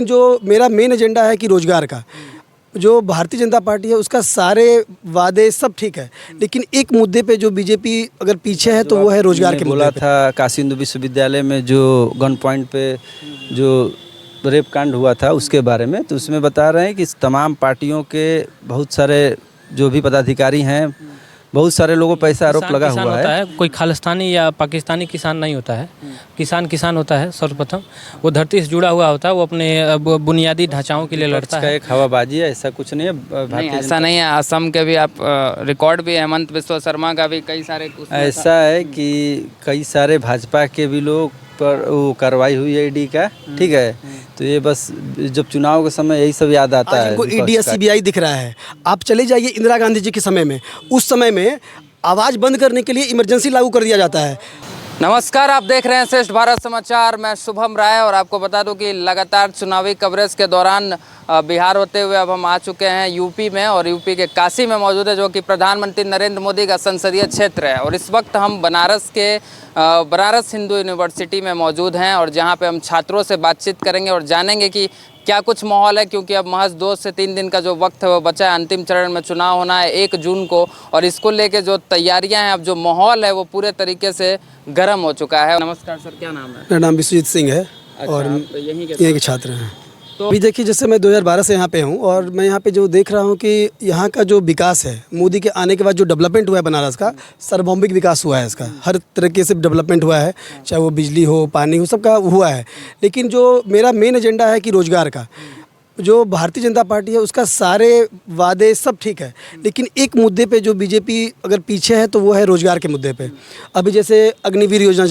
जो मेरा main agenda है कि रोजगार का, जो भारतीय जनता पार्टी है उसका सारे वादे सब ठीक है, लेकिन एक मुद्दे पे जो बीजेपी अगर पीछे है तो वो है रोजगार के बोला मुद्दे पे। था काशी हिंदू विश्वविद्यालय में जो गन पॉइंट पे जो रेप कांड हुआ था उसके बारे में, तो उसमें बता रहे हैं कि तमाम पार्टियों के बहुत सारे जो भी पदाधिकारी हैं, बहुत सारे लोगों पर पैसा आरोप लगा हुआ है। कोई खालिस्तानी या पाकिस्तानी किसान नहीं होता है। किसान होता है। सर्वप्रथम वो धरती से जुड़ा हुआ होता है, वो अपने बुनियादी ढांचाओं के लिए लड़ता है। एक हवाबाजी है, ऐसा कुछ नहीं है। नहीं, ऐसा नहीं है। असम के भी आप रिकॉर्ड भी, हेमंत बिस्वा शर्मा का भी कई सारे ऐसा है कि कई सारे भाजपा के भी लोग पर वो कार्रवाई हुई है ईडी का, ठीक है। तो ये बस जब चुनाव के समय यही सब याद आता है। इनको ईडी या सीबीआई दिख रहा है। आप चले जाइए इंदिरा गांधी जी के समय में, उस समय में आवाज़ बंद करने के लिए इमरजेंसी लागू कर दिया जाता है। नमस्कार, आप देख रहे हैं श्रेष्ठ भारत समाचार। मैं शुभम राय और आपको बता दूं कि लगातार चुनावी कवरेज के दौरान बिहार होते हुए अब हम आ चुके हैं यूपी में, और यूपी के काशी में मौजूद है, जो कि प्रधानमंत्री नरेंद्र मोदी का संसदीय क्षेत्र है। और इस वक्त हम बनारस हिंदू यूनिवर्सिटी में मौजूद हैं, और जहां पे हम छात्रों से बातचीत करेंगे और जानेंगे कि क्या कुछ माहौल है, क्योंकि अब महज 2 से 3 दिन का जो वक्त है वो बचा है। अंतिम चरण में चुनाव होना है 1 जून को, और इसको लेके जो तैयारियां हैं, अब जो माहौल है वो पूरे तरीके से गर्म हो चुका है। नमस्कार सर, क्या नाम है? मेरा नाम विश्वजीत सिंह है। अच्छा, और यहीं के छात्र हैं। तो अभी देखिए, जैसे मैं 2012 से यहाँ पे हूँ, और मैं यहाँ पे जो देख रहा हूँ कि यहाँ का जो विकास है, मोदी के आने के बाद जो डेवलपमेंट हुआ है बनारस का, सार्वभौमिक विकास हुआ है इसका, हर तरीके से डेवलपमेंट हुआ है, चाहे वो बिजली हो, पानी हो, सबका हुआ है। लेकिन जो मेरा मेन एजेंडा है कि रोजगार का, जो भारतीय जनता पार्टी है उसका सारे वादे सब ठीक है, लेकिन एक मुद्दे पे जो बीजेपी अगर पीछे है तो वो है रोजगार के मुद्दे पे। अभी जैसे अग्निवीर योजना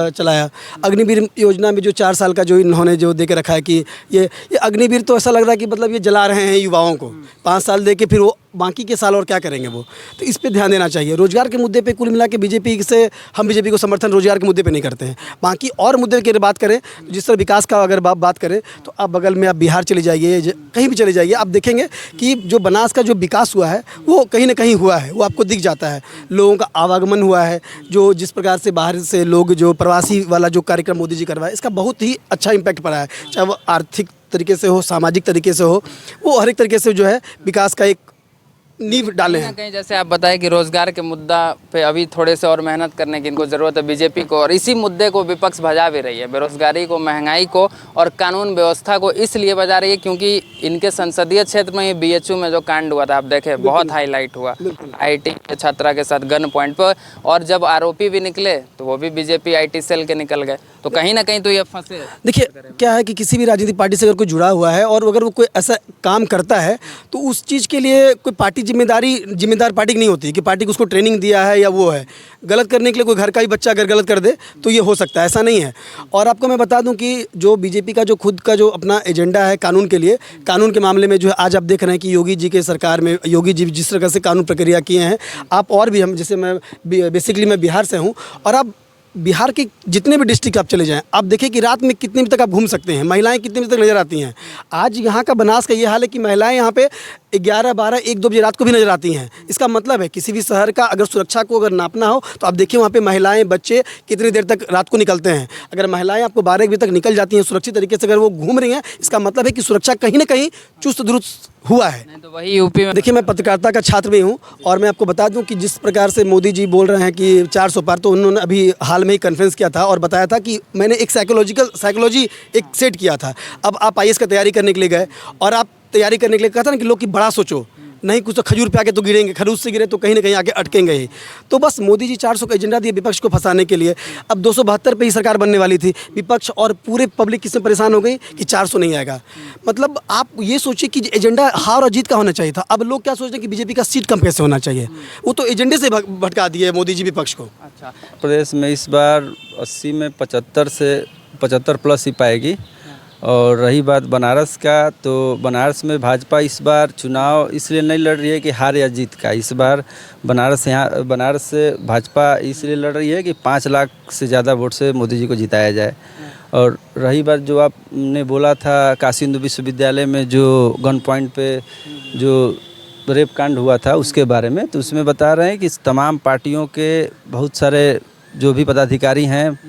चलाया अग्निवीर योजना में जो 4 साल का जो इन्होंने जो दे के रखा है कि ये अग्निवीर, तो ऐसा लग रहा है कि मतलब ये जला रहे हैं युवाओं को। 5 साल दे के फिर वो बाकी के साल और क्या करेंगे वो, तो इस पे ध्यान देना चाहिए। रोजगार के मुद्दे पे कुल मिला के बीजेपी को समर्थन रोजगार के मुद्दे पे नहीं करते हैं। बाकी और मुद्दे की बात करें, जिस तरह विकास का अगर बात करें, तो आप बगल में आप बिहार चले जाइए, कहीं भी चले जाइए, आप देखेंगे कि जो बनास का जो विकास हुआ है वो कहीं ना कहीं हुआ है, वो आपको दिख जाता है। लोगों का आवागमन हुआ है, जो जिस प्रकार से बाहर से लोग, जो प्रवासी वाला जो कार्यक्रम मोदी जी करवाए, इसका बहुत ही अच्छा इम्पैक्ट पड़ा है। चाहे वो आर्थिक तरीके से हो, सामाजिक तरीके से हो, वो हर एक तरीके से जो है विकास का एक नींव डाले हैं। कहीं जैसे आप बताएं कि रोजगार के मुद्दा पे अभी थोड़े से और मेहनत करने की इनको ज़रूरत है बीजेपी को, और इसी मुद्दे को विपक्ष भजा भी रही है। बेरोजगारी को, महंगाई को और कानून व्यवस्था को इसलिए बजा रही है क्योंकि इनके संसदीय क्षेत्र में ही बीएचयू में जो कांड हुआ था, आप देखें, बहुत हाईलाइट हुआ IT के छात्रा के साथ गन पॉइंट पर, और जब आरोपी भी निकले तो वो भी बीजेपी IT सेल के निकल गए। तो कहीं ना कहीं तो ये फंसे। देखिए, क्या है कि किसी भी राजनीतिक पार्टी से अगर कोई जुड़ा हुआ है और अगर वो कोई ऐसा काम करता है, तो उस चीज़ के लिए कोई पार्टी जिम्मेदार पार्टी की नहीं होती कि पार्टी को उसको ट्रेनिंग दिया है या वो है। गलत करने के लिए कोई घर का ही बच्चा अगर गलत कर दे तो ये हो सकता है, ऐसा नहीं है। और आपको मैं बता दूं कि जो बीजेपी का जो खुद का जो अपना एजेंडा है कानून के लिए, कानून के मामले में जो है आज आप देख रहे हैं कि योगी जी के सरकार में, योगी जी जिस तरह से कानून प्रक्रिया किए हैं, आप और भी, हम जैसे मैं बेसिकली मैं बिहार से हूँ, और आप बिहार के जितने भी डिस्ट्रिक्ट आप चले जाएं, आप देखिए कि रात में कितने बजे तक आप घूम सकते हैं, महिलाएं कितने बजे तक नज़र आती हैं। आज यहाँ का बनास का ये हाल है कि महिलाएं यहाँ पे 11, 12, 1, 2 बजे रात को भी नज़र आती हैं। इसका मतलब है किसी भी शहर का अगर सुरक्षा को अगर नापना हो तो आप देखिए वहाँ पे महिलाएं, बच्चे कितनी देर तक रात को निकलते हैं। अगर महिलाएं आपको 12 बजे तक निकल जाती हैं सुरक्षित तरीके से, अगर वो घूम रही हैं, इसका मतलब है कि सुरक्षा कहीं ना कहीं चुस्त दुरुस्त हुआ है। नहीं तो वही यूपी में देखिए, मैं पत्रकारिता का छात्र भी हूँ, और मैं आपको बता दूं कि जिस प्रकार से मोदी जी बोल रहे हैं कि 400 पार, तो उन्होंने अभी हाल में ही कॉन्फ्रेंस किया था और बताया था कि मैंने एक साइकोलॉजी एक सेट किया था। अब आप IAS का तैयारी करने के लिए गए, और आप तैयारी करने के लिए कहा था ना कि लोग की बड़ा सोचो, नहीं कुछ तो खजूर पे आके तो गिरेंगे, खरूज से गिरे तो कहीं ना कहीं आके अटकेंगे ही। तो बस मोदी जी 400 का एजेंडा दिए विपक्ष को फंसाने के लिए। अब 272 पे ही सरकार बनने वाली थी, विपक्ष और पूरे पब्लिक किसमें परेशान हो गई कि 400 नहीं आएगा। मतलब आप ये सोचिए कि एजेंडा हार और जीत का होना चाहिए था। अब लोग क्या सोचते हैं कि बीजेपी का सीट कम कैसे होना चाहिए, वो तो एजेंडे से भटका दिए मोदी जी विपक्ष को। अच्छा, प्रदेश में इस बार 80 में 75 प्लस ही पाएगी। और रही बात बनारस का, तो बनारस में भाजपा इस बार चुनाव इसलिए नहीं लड़ रही है कि हार या जीत का। इस बार बनारस से भाजपा इसलिए लड़ रही है कि 5 लाख से ज़्यादा वोट से मोदी जी को जिताया जाए। और रही बात जो आपने बोला था काशी हिंदू विश्वविद्यालय में जो गन पॉइंट पे जो रेप कांड हुआ था उसके बारे में, तो उसमें बता रहे हैं कि तमाम पार्टियों के बहुत सारे जो भी पदाधिकारी हैं,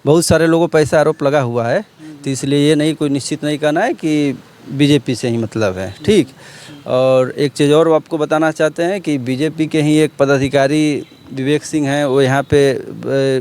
बहुत सारे लोगों पर पैसा आरोप लगा हुआ है। तो इसलिए ये नहीं कोई निश्चित नहीं कहना है कि बीजेपी से ही मतलब है, ठीक। और एक चीज़ और आपको बताना चाहते हैं कि बीजेपी के ही एक पदाधिकारी विवेक सिंह हैं, वो यहाँ पे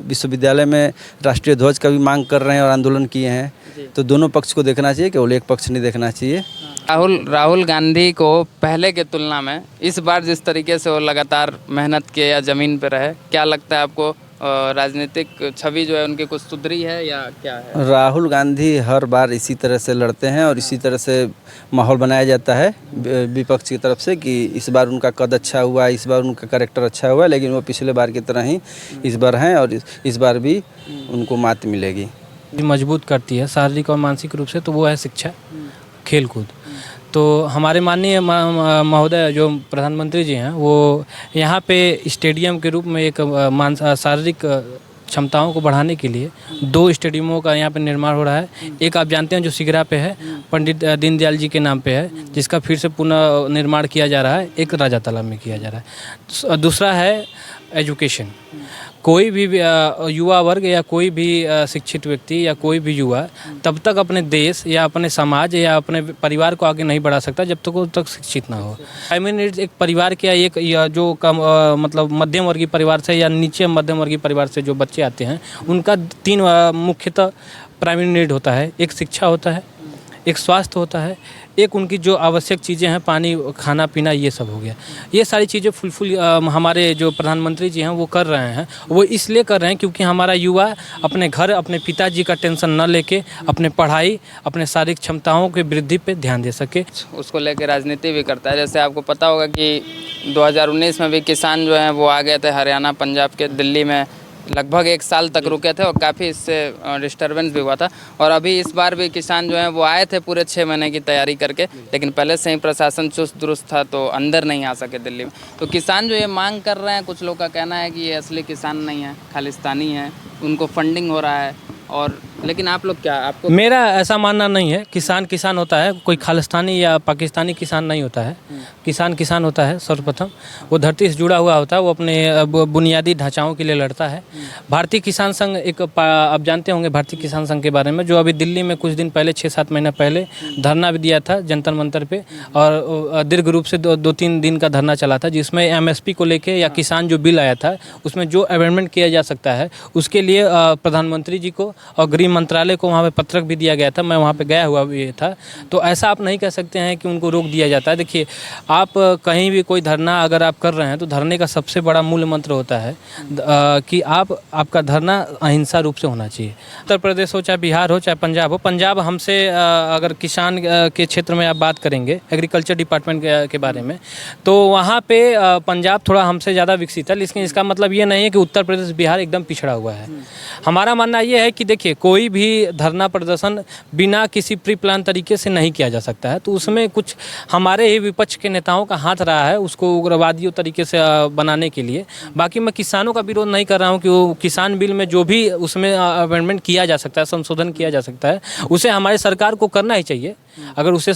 विश्वविद्यालय में राष्ट्रीय ध्वज का भी मांग कर रहे हैं और आंदोलन किए हैं। तो दोनों पक्ष को देखना चाहिए, केवल एक पक्ष नहीं देखना चाहिए। राहुल गांधी को पहले के तुलना में इस बार जिस तरीके से वो लगातार मेहनत किए या ज़मीन पे रहे, क्या लगता है आपको राजनीतिक छवि जो है उनकी कुछ सुधरी है या क्या है? राहुल गांधी हर बार इसी तरह से लड़ते हैं और इसी तरह से माहौल बनाया जाता है विपक्ष की तरफ से कि इस बार उनका कद अच्छा हुआ, इस बार उनका कैरेक्टर अच्छा हुआ, लेकिन वो पिछले बार की तरह ही इस बार हैं और इस बार भी उनको मात मिलेगी। मजबूत करती है शारीरिक और मानसिक रूप से, तो वो है शिक्षा, खेल कूद। तो हमारे माननीय महोदय जो प्रधानमंत्री जी हैं, वो यहाँ पे स्टेडियम के रूप में एक शारीरिक क्षमताओं को बढ़ाने के लिए 2 स्टेडियमों का यहाँ पे निर्माण हो रहा है। एक आप जानते हैं जो सिगरा पे है, पंडित दीनदयाल जी के नाम पे है, जिसका फिर से पुनः निर्माण किया जा रहा है। एक राजा तालाब में किया जा रहा है। दूसरा है एजुकेशन। कोई भी युवा वर्ग या कोई भी शिक्षित व्यक्ति या कोई भी युवा तब तक अपने देश या अपने समाज या अपने परिवार को आगे नहीं बढ़ा सकता जब तक वो तक शिक्षित ना हो। प्राइमरी नीड्स एक परिवार के या जो कम मतलब मध्यम वर्गीय परिवार से या नीचे मध्यम वर्गीय परिवार से जो बच्चे आते हैं, उनका 3 मुख्यतः प्राइमरी नीड होता है। एक शिक्षा होता है, एक स्वास्थ्य होता है, एक उनकी जो आवश्यक चीज़ें हैं, पानी, खाना पीना, ये सब हो गया। ये सारी चीज़ें फुलफिल हमारे जो प्रधानमंत्री जी हैं वो कर रहे हैं। वो इसलिए कर रहे हैं क्योंकि हमारा युवा अपने घर, अपने पिताजी का टेंशन न लेके अपने पढ़ाई, अपने शारीरिक क्षमताओं की वृद्धि पे ध्यान दे सके। उसको लेकर राजनीति भी करता है। जैसे आपको पता होगा कि 2019 में भी किसान जो हैं वो आ गए थे हरियाणा, पंजाब के दिल्ली में, लगभग 1 साल तक रुके थे और काफ़ी इससे डिस्टर्बेंस भी हुआ था। और अभी इस बार भी किसान जो हैं वो आए थे पूरे 6 महीने की तैयारी करके, लेकिन पहले से ही प्रशासन चुस्त दुरुस्त था तो अंदर नहीं आ सके दिल्ली में। तो किसान जो ये मांग कर रहे हैं, कुछ लोग का कहना है कि ये असली किसान नहीं है, खालिस्तानी है, उनको फंडिंग हो रहा है। और लेकिन आप लोग क्या, आपको? मेरा ऐसा मानना नहीं है। किसान किसान होता है, कोई खालिस्तानी या पाकिस्तानी किसान नहीं होता है। किसान किसान होता है। सर्वप्रथम वो धरती से जुड़ा हुआ होता है, वो अपने बुनियादी ढांचाओं के लिए लड़ता है। भारतीय किसान संघ एक, आप जानते होंगे भारतीय किसान संघ के बारे में, जो अभी दिल्ली में कुछ दिन पहले 6-7 महीने पहले धरना भी दिया था जंतर मंतर पे, और दीर्घ रूप से 2-3 दिन का धरना चला था, जिसमें MSP को लेके या किसान जो बिल आया था उसमें जो अमेंडमेंट किया जा सकता है उसके लिए प्रधानमंत्री जी को और गृह मंत्रालय को वहाँ पे पत्रक भी दिया गया था। मैं वहाँ पे गया हुआ भी था। तो ऐसा आप नहीं कह सकते हैं कि उनको रोक दिया जाता है। देखिए, आप कहीं भी कोई धरना अगर आप कर रहे हैं तो धरने का सबसे बड़ा मूल मंत्र होता है कि आपका धरना अहिंसा रूप से होना चाहिए। उत्तर प्रदेश हो, चाहे बिहार हो, चाहे पंजाब हो। पंजाब हमसे अगर किसान के क्षेत्र में आप बात करेंगे, एग्रीकल्चर डिपार्टमेंट के बारे में, तो वहाँ पे पंजाब थोड़ा हमसे ज़्यादा विकसित है। लेकिन इसका मतलब ये नहीं है कि उत्तर प्रदेश, बिहार एकदम पिछड़ा हुआ है। हमारा मानना ये है कि देखिए, कोई भी धरना प्रदर्शन बिना किसी प्री प्लान तरीके से नहीं किया जा सकता है। तो उसमें कुछ हमारे ही विपक्ष के नेताओं का हाथ रहा है उसको उग्रवादी तरीके से बनाने के लिए। बाकी मैं किसानों का विरोध नहीं कर रहा हूँ कि वो किसान बिल में जो भी उसमें अमेंडमेंट किया जा सकता है, संशोधन किया जा सकता है, उसे हमारी सरकार को करना ही चाहिए अगर उससे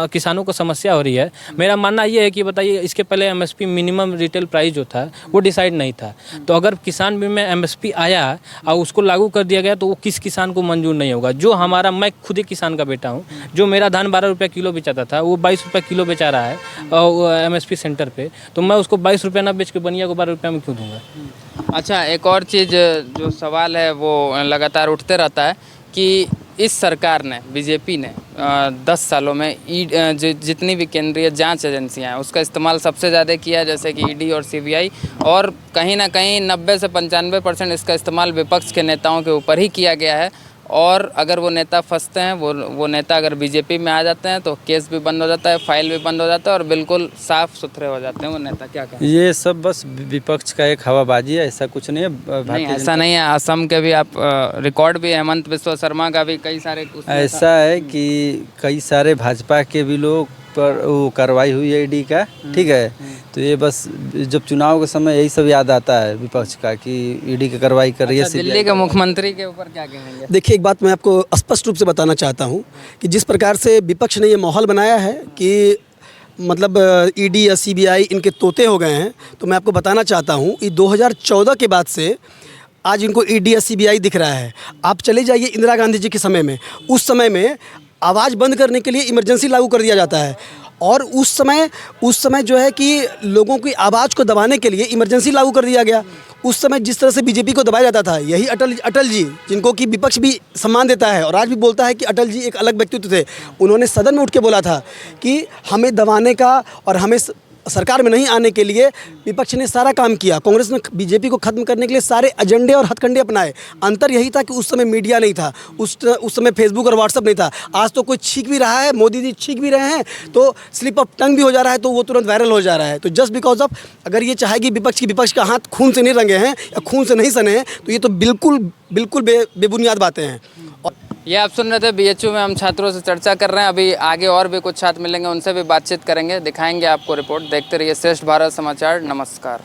किसानों को समस्या हो रही है। मेरा मानना ये है कि बताइए, इसके पहले MSP मिनिमम रिटेल प्राइस जो था वो डिसाइड नहीं था। तो अगर किसान बिल में MSP आया और उसको लागू कर दिया गया तो वो किस किसान को मंजूर नहीं होगा। जो हमारा, मैं खुद ही किसान का बेटा हूँ, जो मेरा धान 12 रुपये किलो बेचाता था वो 22 रुपये किलो बेचा रहा है और MSP सेंटर पे, तो मैं उसको 22 रुपये ना बेच के बनिया को 12 रुपये में क्यों दूँगा। अच्छा, एक और चीज़ जो सवाल है वो लगातार उठते रहता है कि इस सरकार ने, बीजेपी ने 10 सालों में जितनी भी केंद्रीय जांच एजेंसियां हैं उसका इस्तेमाल सबसे ज़्यादा किया है, जैसे कि ED और CBI, और कहीं ना कहीं 90 से 95% इसका इस्तेमाल विपक्ष के नेताओं के ऊपर ही किया गया है। और अगर वो नेता फंसते हैं, वो नेता अगर बीजेपी में आ जाते हैं तो केस भी बंद हो जाता है, फाइल भी बंद हो जाता है और बिल्कुल साफ सुथरे हो जाते हैं वो नेता। क्या कहें? ये सब बस विपक्ष का एक हवाबाजी है, ऐसा कुछ नहीं है। नहीं, ऐसा नहीं है। असम के भी आप रिकॉर्ड भी, हेमंत बिस्वा शर्मा का भी कई सारे ऐसा है कि कई सारे भाजपा के भी लोग पर वो कार्रवाई हुई है ED का, ठीक है। तो ये बस जब चुनाव के समय यही सब याद आता है विपक्ष का कि ED की कार्रवाई कर रही है। दिल्ली के मुख्यमंत्री के ऊपर क्या कहेंगे? देखिए, एक बात मैं आपको स्पष्ट रूप से बताना चाहता हूँ कि जिस प्रकार से विपक्ष ने ये माहौल बनाया है कि मतलब ED या CBI इनके तोते हो गए हैं, तो मैं आपको बताना चाहता हूँ कि 2014 के बाद से आज इनको ईडी सीबीआई दिख रहा है। आप चले जाइए इंदिरा गांधी जी के समय में, उस समय में आवाज़ बंद करने के लिए इमरजेंसी लागू कर दिया जाता है, और उस समय जो है कि लोगों की आवाज़ को दबाने के लिए इमरजेंसी लागू कर दिया गया। उस समय जिस तरह से बीजेपी को दबाया जाता था, यही अटल जी, जिनको कि विपक्ष भी सम्मान देता है और आज भी बोलता है कि अटल जी एक अलग व्यक्तित्व थे, उन्होंने सदन में उठ के बोला था कि हमें दबाने का और हमें सरकार में नहीं आने के लिए विपक्ष ने सारा काम किया। कांग्रेस ने बीजेपी को खत्म करने के लिए सारे एजेंडे और हथकंडे अपनाए। अंतर यही था कि उस समय मीडिया नहीं था, उस समय फेसबुक और व्हाट्सएप नहीं था। आज तो कोई छींक भी रहा है, मोदी जी छींक भी रहे हैं तो स्लिप ऑफ टंग भी हो जा रहा है, तो वो तुरंत वायरल हो जा रहा है। तो जस्ट बिकॉज ऑफ, अगर ये चाहेगी विपक्ष का हाथ खून से नहीं रंगे हैं या खून से नहीं सने हैं, तो ये तो बिल्कुल बेबुनियाद बातें हैं। ये आप सुन रहे थे बीएचयू में हम छात्रों से चर्चा कर रहे हैं। अभी आगे और भी कुछ छात्र मिलेंगे, उनसे भी बातचीत करेंगे, दिखाएंगे आपको रिपोर्ट। देखते रहिए श्रेष्ठ भारत समाचार। नमस्कार।